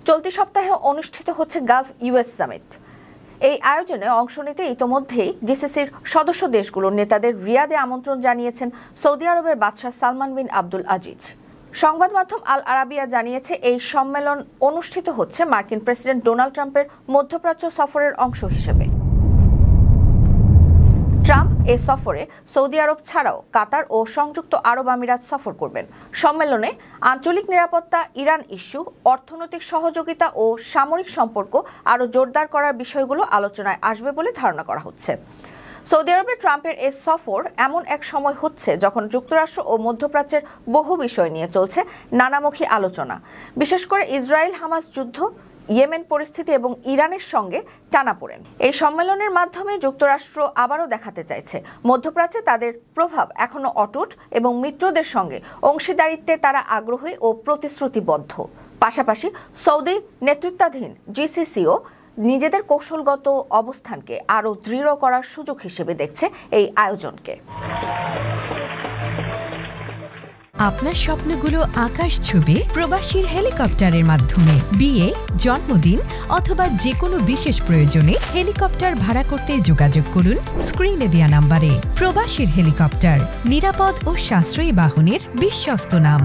চলতি সপ্তাহে অনুষ্ঠিত হচ্ছে গালফ ইউএস সামিট। এই আয়োজনে অংশ নিতে ইতোমধ্যেই জিসিসির সদস্য দেশগুলোর নেতাদের রিয়াদে আমন্ত্রণ জানিয়েছেন সৌদি আরবের বাদশাহ সালমান বিন আব্দুল আজিজ। সংবাদ মাধ্যম আল আরাবিয়া জানিয়েছে, এই সম্মেলন অনুষ্ঠিত হচ্ছে মার্কিন প্রেসিডেন্ট ডোনাল্ড ট্রাম্পের মধ্যপ্রাচ্য সফরের অংশ হিসেবে। ট্রাম্প এ সফরে সৌদি আরব ছাড়াও কাতার ও সংযুক্ত আরব আমিরাত সফর করবেন। সম্মেলনে আঞ্চলিক নিরাপত্তা, ইরান ইস্যু, অর্থনৈতিক সহযোগিতা ও সামরিক সম্পর্ক আরও জোরদার করার বিষয়গুলো আলোচনায় আসবে বলে ধারণা করা হচ্ছে। সৌদি আরবে ট্রাম্পের এ সফর এমন এক সময় হচ্ছে যখন যুক্তরাষ্ট্র ও মধ্যপ্রাচ্যের বহু বিষয় নিয়ে চলছে নানামুখী আলোচনা, বিশেষ করে ইসরায়েল হামাস যুদ্ধ, ইয়েমেন পরিস্থিতি এবং ইরানের সঙ্গে টানাপোড়েন। এই সম্মেলনের মাধ্যমে যুক্তরাষ্ট্র আবারও দেখাতে চাইছে মধ্যপ্রাচ্যে তাদের প্রভাব এখনো অটুট এবং মিত্রদের সঙ্গে অংশীদারিত্বে তারা আগ্রহী ও প্রতিশ্রুতিবদ্ধ। পাশাপাশি সৌদি নেতৃত্বাধীন জিসিসিও নিজেদের কৌশলগত অবস্থানকে আরও দৃঢ় করার সুযোগ হিসেবে দেখছে এই আয়োজনকে। আপনার স্বপ্নগুলো আকাশ ছুবে প্রবাসীর হেলিকপ্টারের মাধ্যমে। বিয়ে, জন্মদিন অথবা যে কোনো বিশেষ প্রয়োজনে হেলিকপ্টার ভাড়া করতে যোগাযোগ করুন স্ক্রিনে দেয়া নাম্বারে। প্রবাসীর হেলিকপ্টার, নিরাপদ ও সাশ্রয়ী বাহনের বিশ্বস্ত নাম।